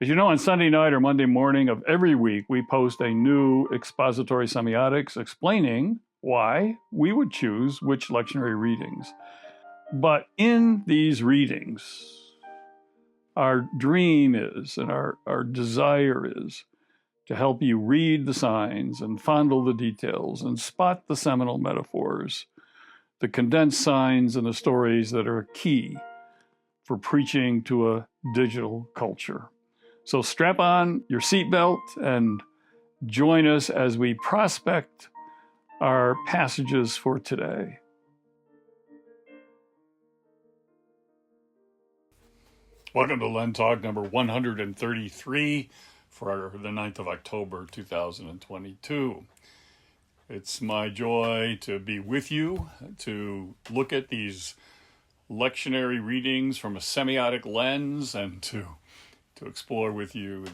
As you know, on Sunday night or Monday morning of every week, we post a new expository semiotics explaining why we would choose which lectionary readings. But in these readings, our dream is, and our desire is, to help you read the signs and fondle the details and spot the seminal metaphors, the condensed signs and the stories that are key for preaching to a digital culture. So strap on your seatbelt and join us as we prospect our passages for today. Welcome to LenTalk number 133 for the 9th of October, 2022. It's my joy to be with you, to look at these lectionary readings from a semiotic lens and to explore with you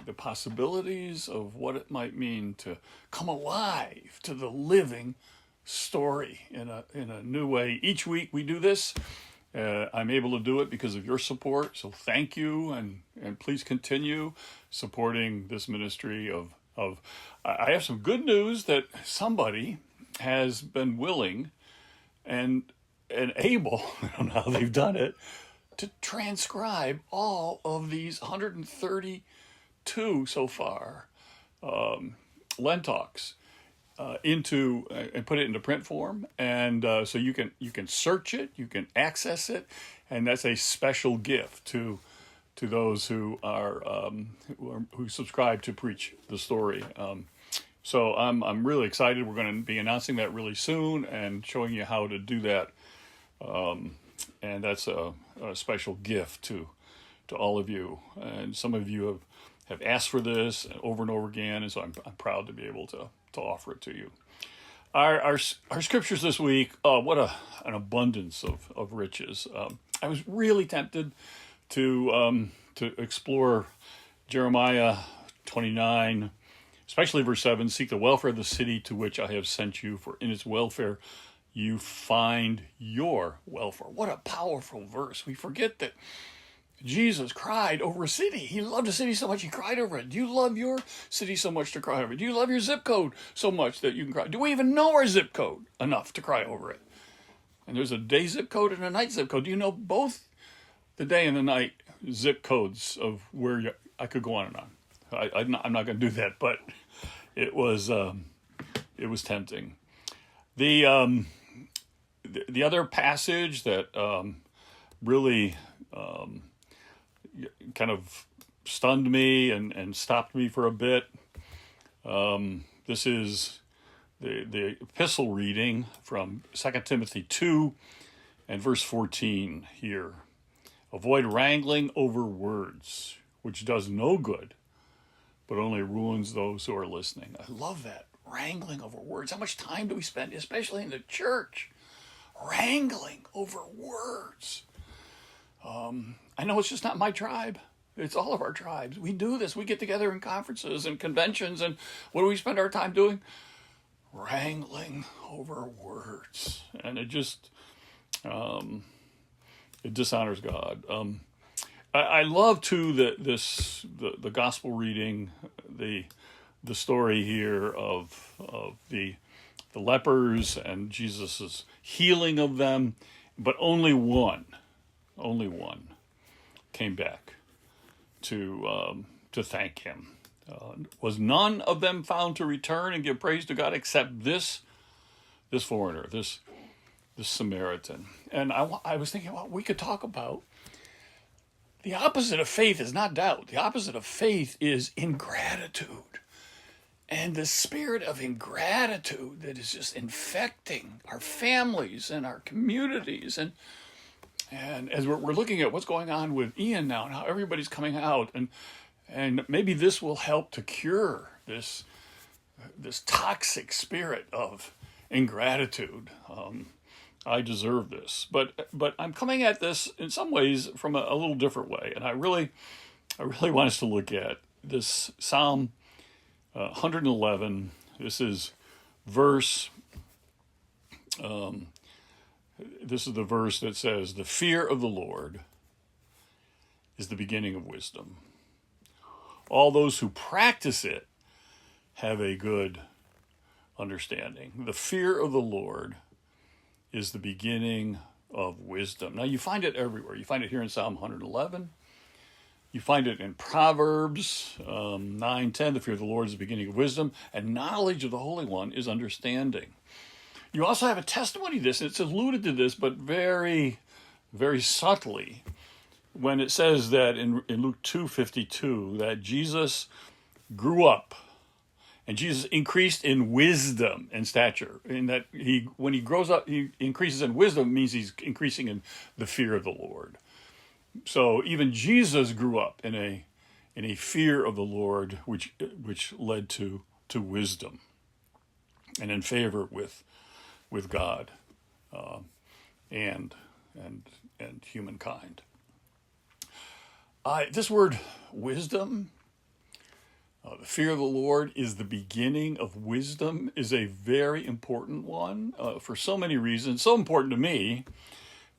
the possibilities of what it might mean to come alive to the living story in a new way. Each week we do this. I'm able to do it because of your support, so thank you, and please continue supporting this ministry of I have some good news that somebody has been willing and able, I don't know how they've done it, to transcribe all of these 132 so far LenTalks into and put it into print form, and so you can search it, you can access it, and that's a special gift to those who who subscribe to Preach the Story. So I'm really excited. We're going to be announcing that really soon and showing you how to do that. And that's a special gift to all of you. And some of you have asked for this over and over again, and so I'm proud to be able to offer it to you. Our scriptures this week, what an abundance of riches. I was really tempted to explore Jeremiah 29, especially verse 7, seek the welfare of the city to which I have sent you, for in its welfare you find your welfare. What a powerful verse. We forget that Jesus cried over a city. He loved a city so much he cried over it. Do you love your city so much to cry over it? Do you love your zip code so much that you can cry? Do we even know our zip code enough to cry over it? And there's a day zip code and a night zip code. Do you know both the day and the night zip codes of where I could go on and on. I'm not going to do that, but it was tempting. The other passage that really kind of stunned me and stopped me for a bit. This is the epistle reading from 2 Timothy 2 and verse 14 here. Avoid wrangling over words, which does no good, but only ruins those who are listening. I love that. Wrangling over words. How much time do we spend, especially in the church, wrangling over words? I know it's just not my tribe. It's all of our tribes. We do this. We get together in conferences and conventions, and what do we spend our time doing? Wrangling over words. And it just, it dishonors God. I love too the gospel reading, the story here of the lepers and Jesus's healing of them, but only one came back to thank him. Was none of them found to return and give praise to God except this foreigner, this Samaritan. And I was thinking, well, we could talk about the opposite of faith is not doubt. The opposite of faith is ingratitude. And the spirit of ingratitude that is just infecting our families and our communities. And as we're looking at what's going on with Ian now and how everybody's coming out, and maybe this will help to cure this toxic spirit of ingratitude. I deserve this, but I'm coming at this in some ways from a little different way, and I really want us to look at this Psalm 111. This is verse. This is the verse that says, "The fear of the Lord is the beginning of wisdom. all those who practice it have a good understanding. The fear of the Lord is the beginning of wisdom. Now, you find it everywhere. You find it here in Psalm 111. You find it in Proverbs 9:10. The fear of the Lord is the beginning of wisdom, and knowledge of the Holy One is understanding. You also have a testimony to this, and it's alluded to this, but very, very subtly, when it says that in Luke 2:52 that Jesus grew up and Jesus increased in wisdom and stature, in that when he grows up, he increases in wisdom. It means he's increasing in the fear of the Lord. So even Jesus grew up in a fear of the Lord, which led to wisdom and in favor with God and humankind. This word wisdom, the fear of the Lord is the beginning of wisdom, is a very important one for so many reasons. So important to me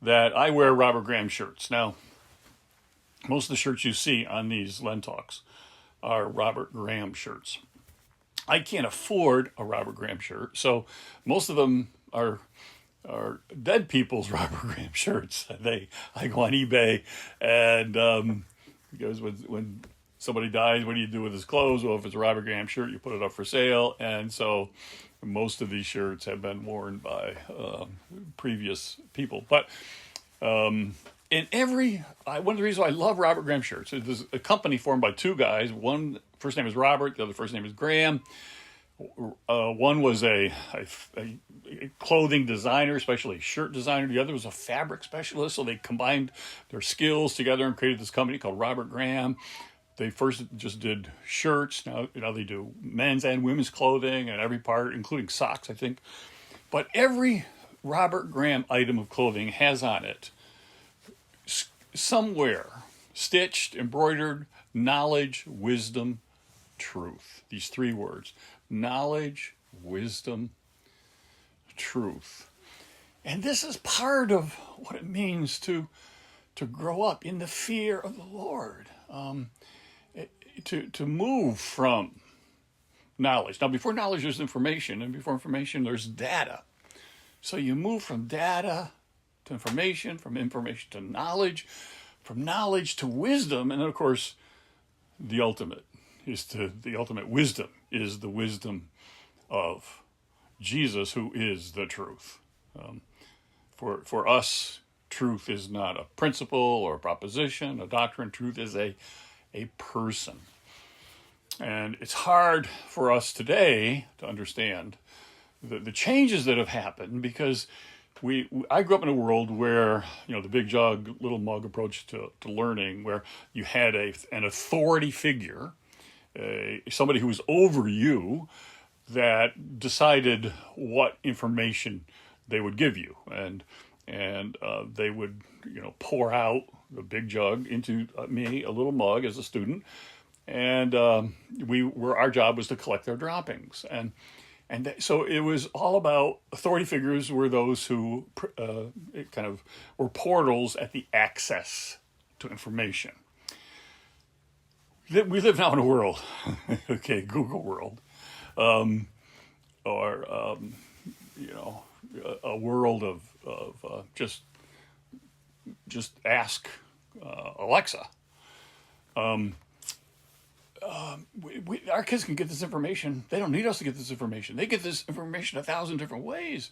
that I wear Robert Graham shirts. Now, most of the shirts you see on these LenTalks are Robert Graham shirts. I can't afford a Robert Graham shirt, so most of them are dead people's Robert Graham shirts. I go on eBay, and because when somebody dies, what do you do with his clothes? Well, if it's a Robert Graham shirt, you put it up for sale, and so most of these shirts have been worn by previous people. But one of the reasons I love Robert Graham shirts is there's a company formed by two guys. One first name is Robert, the other first name is Graham. One was a clothing designer, especially a shirt designer. The other was a fabric specialist. So they combined their skills together and created this company called Robert Graham. They first just did shirts. Now they do men's and women's clothing and every part, including socks, I think. But every Robert Graham item of clothing has on it somewhere, stitched, embroidered, knowledge, wisdom, truth. These three words: knowledge, wisdom, truth. And this is part of what it means to grow up in the fear of the Lord, to move from knowledge. Now, before knowledge, there's information, and before information, there's data. So you move from data to information, from information to knowledge, from knowledge to wisdom, and then, of course, the ultimate wisdom is the wisdom of Jesus, who is the truth. For us, truth is not a principle or a proposition, a doctrine. Truth is a person. And it's hard for us today to understand the changes that have happened, because I grew up in a world where, the big jug, little mug approach to learning, where you had an authority figure, somebody who was over you, that decided what information they would give you, and they would pour out the big jug into me, a little mug, as a student, and our job was to collect their droppings, so it was all about authority figures were those who were portals at the access to information. We live now in a world, Google world, or a world of just ask Alexa. Our kids can get this information. They don't need us to get this information. They get this information 1,000 different ways.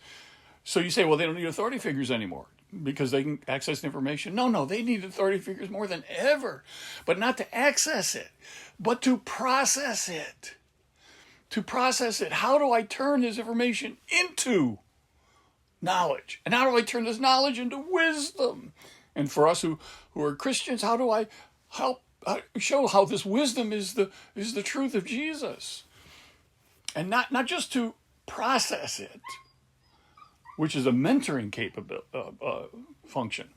So you say, well, they don't need authority figures anymore because they can access the information. No, they need authority figures more than ever, but not to access it, but to process it. To process it. How do I turn this information into knowledge? And how do I turn this knowledge into wisdom? And for us who are Christians, how do I help show how this wisdom is the truth of Jesus? And not just to process it, which is a mentoring function,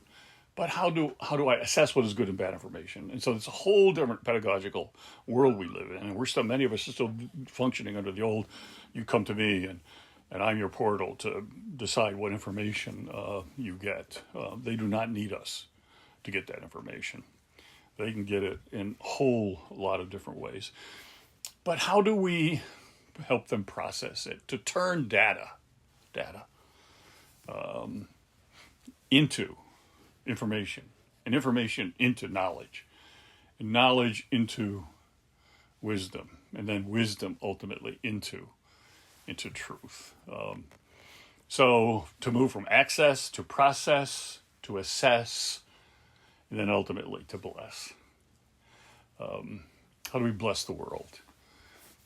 but how do I assess what is good and bad information? And so it's a whole different pedagogical world we live in, and many of us are still functioning under the old, you come to me and I'm your portal to decide what information you get. They do not need us to get that information. They can get it in a whole lot of different ways. But how do we help them process it? To turn data into information, and information into knowledge, and knowledge into wisdom, and then wisdom ultimately into truth. So to move from access to process to assess, and then ultimately to bless. How do we bless the world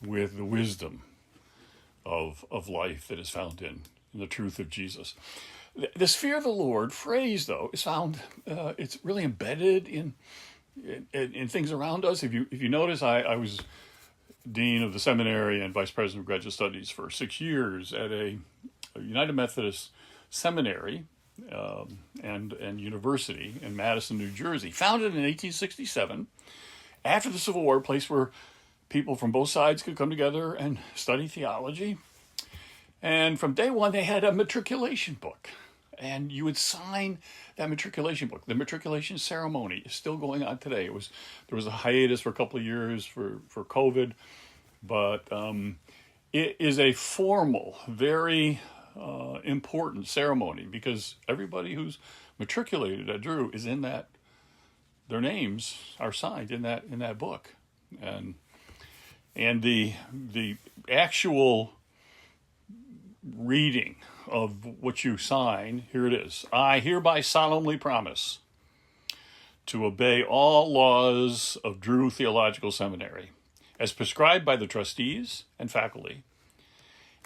with the wisdom of life that is found in the truth of Jesus? This fear of the Lord phrase, though, is found, it's really embedded in things around us. If you notice, I was dean of the seminary and vice president of graduate studies for 6 years at a United Methodist seminary and university in Madison, New Jersey, founded in 1867 after the Civil War, a place where people from both sides could come together and study theology. And from day one, they had a matriculation book, and you would sign that matriculation book. The matriculation ceremony is still going on today. There was a hiatus for a couple of years for COVID, but it is a formal, very important ceremony, because everybody who's matriculated at Drew is in that. Their names are signed in that book, and the actual reading of what you sign, here it is. I hereby solemnly promise to obey all laws of Drew Theological Seminary as prescribed by the trustees and faculty,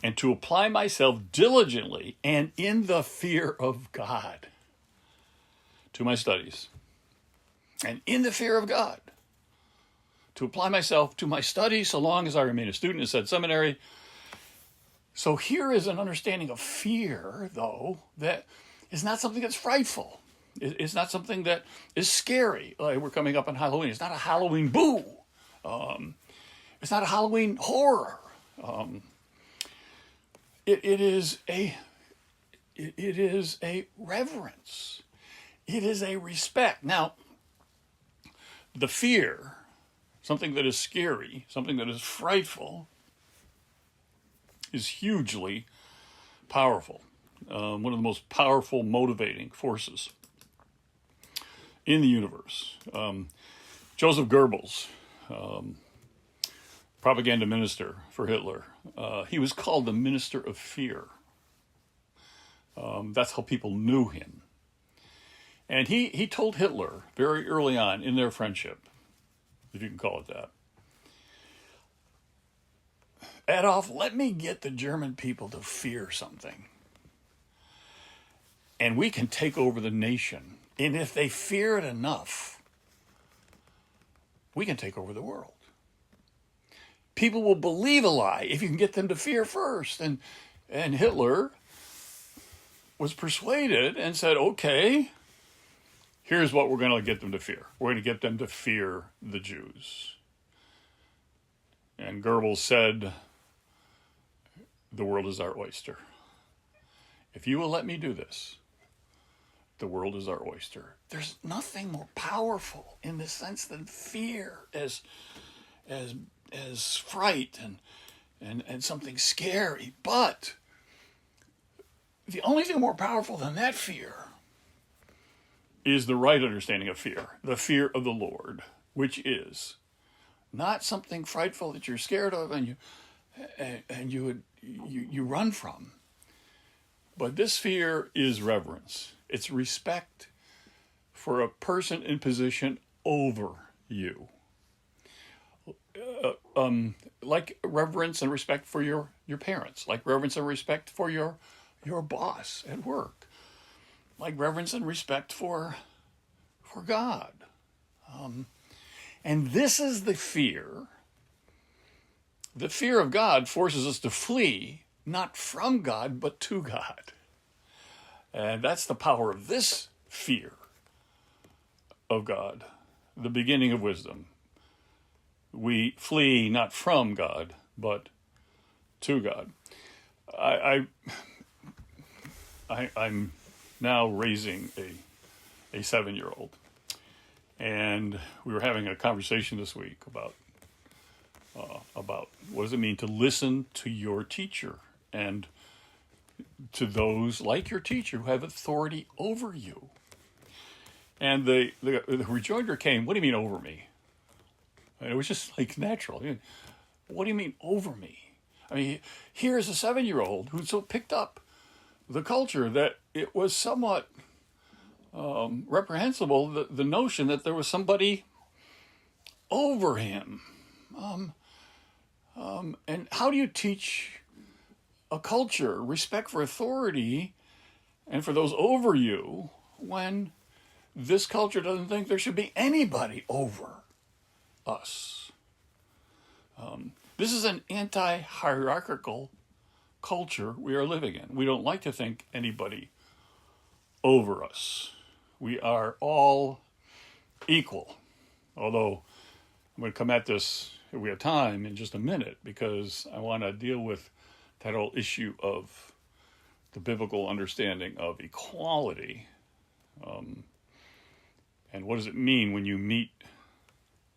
and to apply myself diligently and in the fear of God to my studies. And in the fear of God, to apply myself to my studies so long as I remain a student in said seminary. So here is an understanding of fear, though, that is not something that's frightful. It's not something that is scary. Like, we're coming up on Halloween. It's not a Halloween boo. It's not a Halloween horror. It is a reverence. It is a respect. Now, the fear, something that is scary, something that is frightful, is hugely powerful. One of the most powerful motivating forces in the universe. Joseph Goebbels, propaganda minister for Hitler, he was called the minister of fear. That's how people knew him. And he told Hitler very early on in their friendship, if you can call it that, Adolf, let me get the German people to fear something, and we can take over the nation. And if they fear it enough, we can take over the world. People will believe a lie if you can get them to fear first. And Hitler was persuaded and said, okay, here's what we're going to get them to fear. We're going to get them to fear the Jews. And Goebbels said, the world is our oyster. If you will let me do this, the world is our oyster. There's nothing more powerful in this sense than fear as fright and something scary. But the only thing more powerful than that fear is the right understanding of fear, the fear of the Lord, which is not something frightful that you're scared of and you run from. But this fear is reverence. It's respect for a person in position over you. Like reverence and respect for your parents, like reverence and respect for your boss at work, like reverence and respect for God. And this is the fear. The fear of God forces us to flee, not from God, but to God. And that's the power of this fear of God, the beginning of wisdom. We flee not from God, but to God. I'm now raising a 7-year-old. And we were having a conversation this week about what does it mean to listen to your teacher and to those like your teacher who have authority over you. And the rejoinder came, what do you mean over me? And it was just like natural. What do you mean over me? I mean, here's a 7-year-old who so picked up the culture that it was somewhat reprehensible, the notion that there was somebody over him. And how do you teach a culture respect for authority and for those over you when this culture doesn't think there should be anybody over us? This is an anti-hierarchical culture we are living in. We don't like to think anybody over us. We are all equal. Although I'm going to come at this, if we have time, in just a minute, because I want to deal with that whole issue of the biblical understanding of equality. And what does it mean when you meet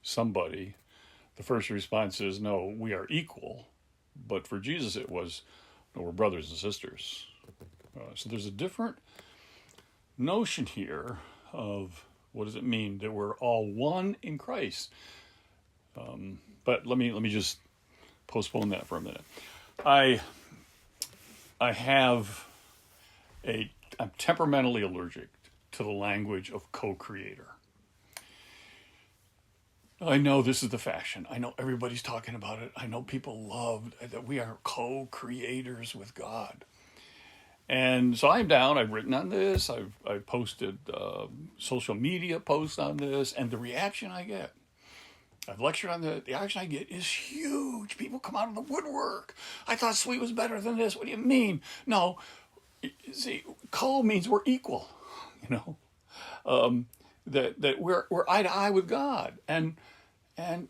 somebody? The first response is, no, we are equal. But for Jesus, it was, no, we're brothers and sisters. So there's a different notion here of what does it mean that we're all one in Christ. But let me just postpone that for a minute. I'm temperamentally allergic to the language of co-creator. I know this is the fashion. I know everybody's talking about it. I know people love that we are co-creators with God. And so I'm down. I've written on this. I've posted social media posts on this. And the reaction I get, I've lectured on the reaction I get is huge. People come out of the woodwork. I thought Sweet was better than this. What do you mean? No, see, co means we're equal, that we're eye to eye with God. And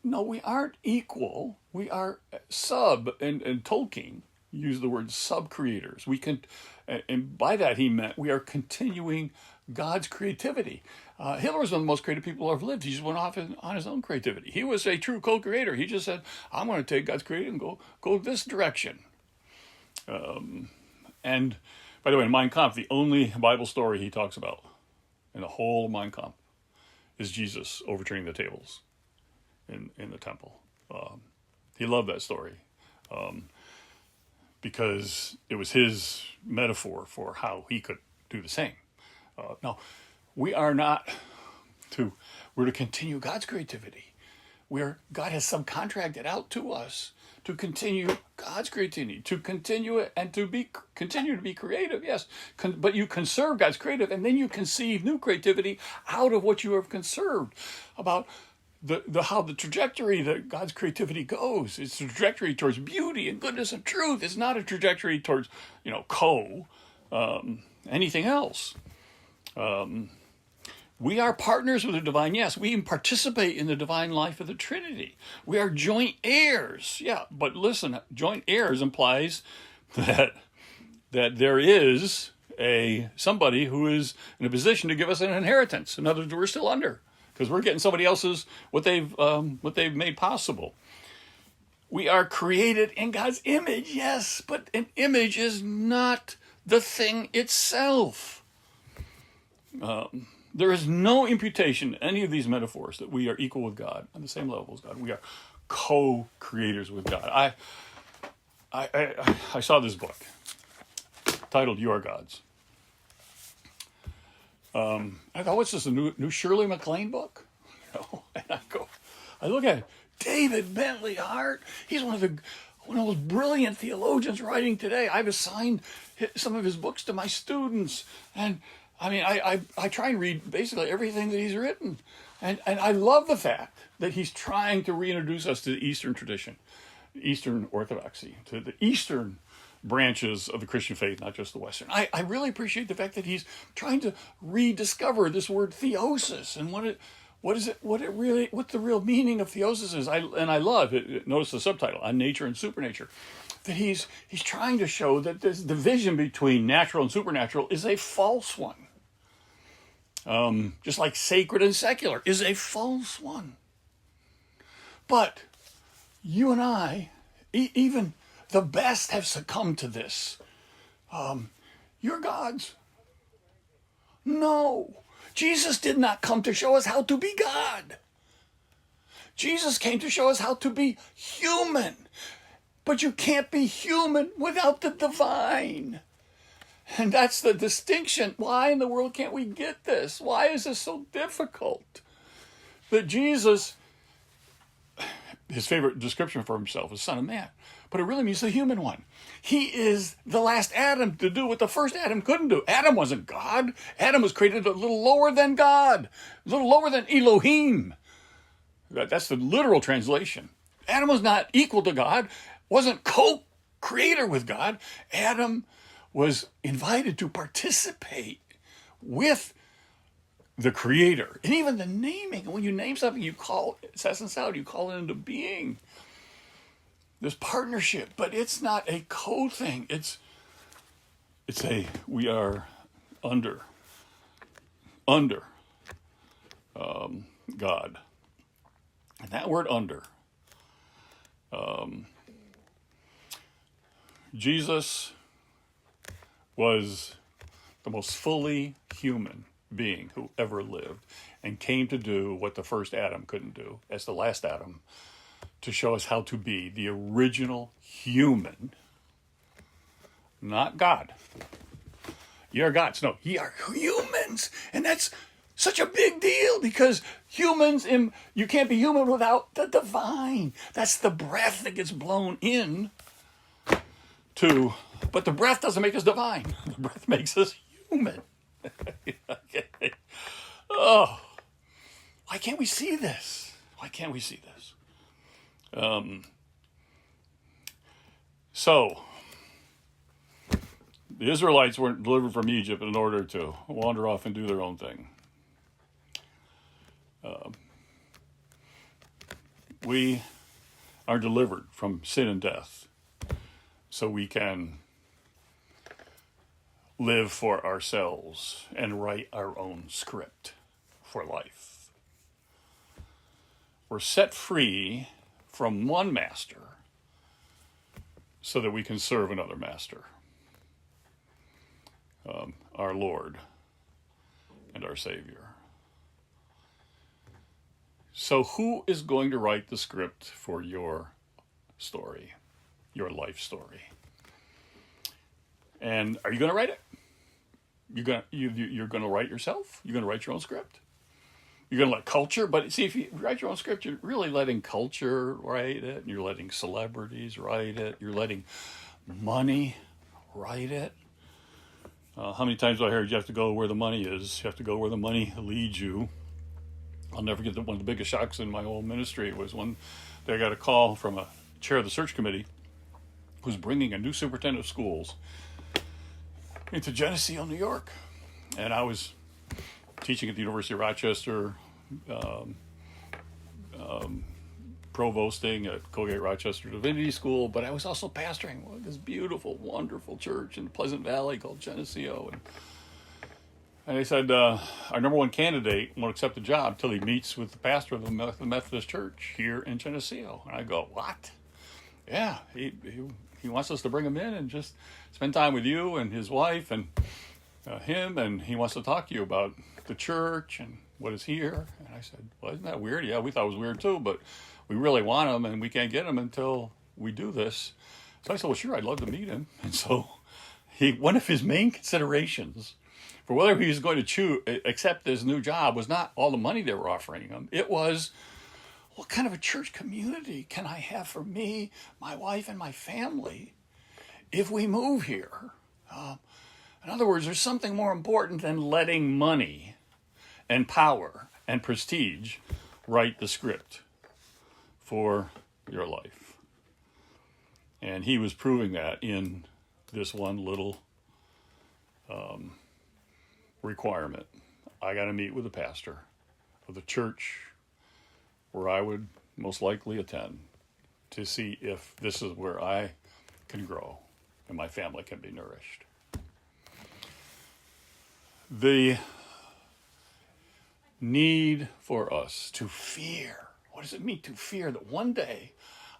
no, we aren't equal. We are sub, and Tolkien used the word sub-creators. We can, and by that he meant we are continuing God's creativity. Hitler was one of the most creative people who ever lived. He just went off on his own creativity. He was a true co-creator. He just said, I'm going to take God's creativity and go this direction. And by the way, in Mein Kampf, the only Bible story he talks about in the whole of Mein Kampf is Jesus overturning the tables in the temple. He loved that story because it was his metaphor for how he could do the same. No, we are not we're to continue God's creativity. God has subcontracted out to us to continue God's creativity, to continue it and to continue to be creative, yes. But you conserve God's creative, and then you conceive new creativity out of what you have conserved. About how the trajectory that God's creativity goes. It's a trajectory towards beauty and goodness and truth. It's not a trajectory towards, anything else. We are partners with the divine. Yes, we participate in the divine life of the Trinity. We are joint heirs. Yeah, but listen, joint heirs implies that there is somebody who is in a position to give us an inheritance. In other words, we're still under, because we're getting somebody else's what they've made possible. We are created in God's image, yes, but an image is not the thing itself. There is no imputation in any of these metaphors that we are equal with God on the same level as God. We are co-creators with God. I saw this book titled "You Are Gods." I thought, what's this, a new Shirley MacLaine book? And I look at it. David Bentley Hart. He's one of the most brilliant theologians writing today. I've assigned some of his books to my students, and I mean, I try and read basically everything that he's written. And I love the fact that he's trying to reintroduce us to the Eastern tradition, Eastern Orthodoxy, to the Eastern branches of the Christian faith, not just the Western. I really appreciate the fact that he's trying to rediscover this word theosis and what's the real meaning of theosis is. I love it. Notice the subtitle, On Nature and Supernature. That he's trying to show that this division between natural and supernatural is a false one. just like sacred and secular, is a false one. But you and I, even the best, have succumbed to this. You're God's. No. Jesus did not come to show us how to be God. Jesus came to show us how to be human. But you can't be human without the divine. And that's the distinction. Why in the world can't we get this? Why is this so difficult? That Jesus, his favorite description for himself is Son of Man, but it really means the human one. He is the last Adam to do what the first Adam couldn't do. Adam wasn't God. Adam was created a little lower than God, a little lower than Elohim. That's the literal translation. Adam was not equal to God, wasn't co-creator with God. Adam was invited to participate with the creator. And even the naming, when you name something, you call it, essence out, you call it into being. This partnership, but it's not a co-thing. It's we are under God. And that word under, Jesus was the most fully human being who ever lived and came to do what the first Adam couldn't do as the last Adam, to show us how to be the original human, not God. Ye are gods. No, ye are humans. And that's such a big deal because humans, you can't be human without the divine. That's the breath that gets blown in to, but the breath doesn't make us divine. The breath makes us human. Okay. Oh, why can't we see this? Why can't we see this? So, the Israelites weren't delivered from Egypt in order to wander off and do their own thing. We are delivered from sin and death so we can live for ourselves and write our own script for life. We're set free from one master so that we can serve another master, our Lord and our Savior. So who is going to write the script for your story, your life story? And are you going to write it? You're going to write yourself? You're going to write your own script? You're going to let culture, but see, if you write your own script, you're really letting culture write it, and you're letting celebrities write it, you're letting money write it. How many times have I heard you have to go where the money is? You have to go where the money leads you. I'll never forget one of the biggest shocks in my whole ministry was one day I got a call from a chair of the search committee who was bringing a new superintendent of schools into Geneseo, New York. And I was teaching at the University of Rochester, provosting at Colgate Rochester Divinity School, but I was also pastoring this beautiful, wonderful church in the Pleasant Valley called Geneseo. And they said, our number one candidate won't accept the job until he meets with the pastor of the Methodist Church here in Geneseo. And I go, what? Yeah, he wants us to bring him in and just spend time with you and his wife and him, and he wants to talk to you about the church and what is here. And I said, well, isn't that weird? Yeah, we thought it was weird too, but we really want him, and we can't get him until we do this. So I said, well, sure, I'd love to meet him. And so one of his main considerations for whether he was going to accept this new job was not all the money they were offering him. It was, what kind of a church community can I have for me, my wife, and my family if we move here? In other words, there's something more important than letting money and power and prestige write the script for your life. And he was proving that in this one little requirement. I got to meet with the pastor of the church where I would most likely attend to see if this is where I can grow and my family can be nourished. need for us to fear. What does it mean to fear? That one day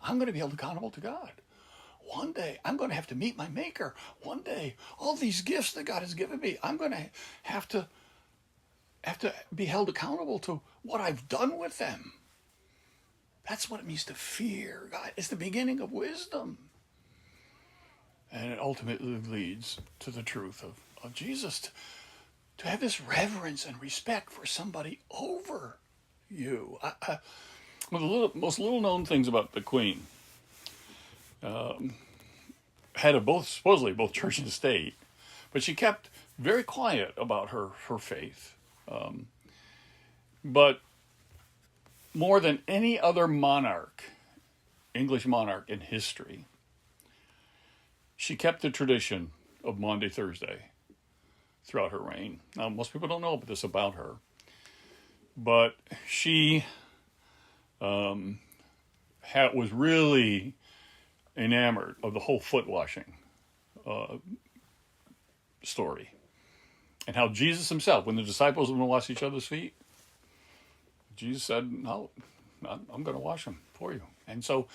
I'm going to be held accountable to God. One day I'm going to have to meet my Maker. One day all these gifts that God has given me, I'm going to have to be held accountable to what I've done with them. That's what it means to fear God. It's the beginning of wisdom. And it ultimately leads to the truth of Jesus. To have this reverence and respect for somebody over you. One of the most little known things about the Queen, head of supposedly both church and state, but she kept very quiet about her faith. But more than any other monarch, English monarch in history, she kept the tradition of Maundy Thursday throughout her reign. Now, most people don't know this about her, but she was really enamored of the whole foot washing story, and how Jesus himself, when the disciples were going to wash each other's feet, Jesus said, "No, I'm going to wash them for you." And so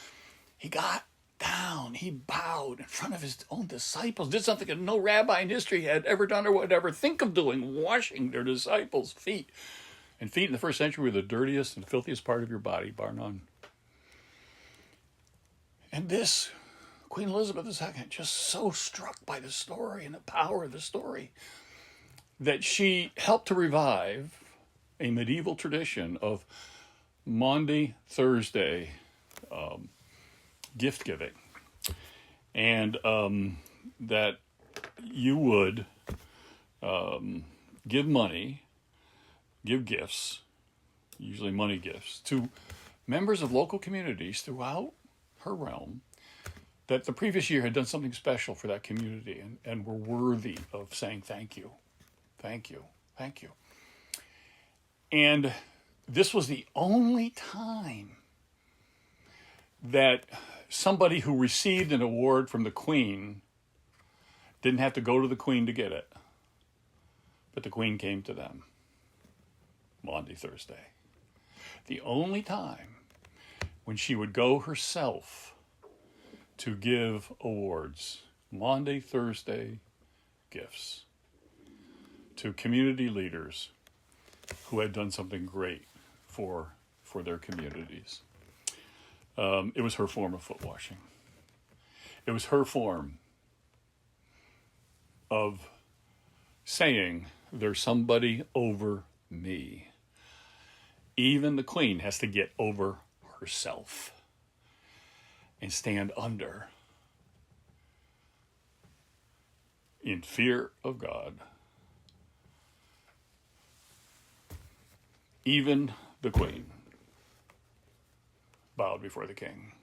he got down, he bowed in front of his own disciples, did something that no rabbi in history had ever done or would ever think of doing, washing their disciples' feet. And feet in the first century were the dirtiest and filthiest part of your body, bar none. And this, Queen Elizabeth II, just so struck by the story and the power of the story, that she helped to revive a medieval tradition of Maundy Thursday gift giving, and that you would give money, give gifts, usually money gifts, to members of local communities throughout her realm that the previous year had done something special for that community and were worthy of saying thank you, thank you, thank you. And this was the only time that somebody who received an award from the Queen didn't have to go to the Queen to get it, but the Queen came to them. Maundy Thursday. The only time when she would go herself to give awards, Maundy Thursday gifts, to community leaders who had done something great for their communities. It was her form of foot washing. It was her form of saying, there's somebody over me. Even the Queen has to get over herself and stand under in fear of God. Even the Queen bowed before the King.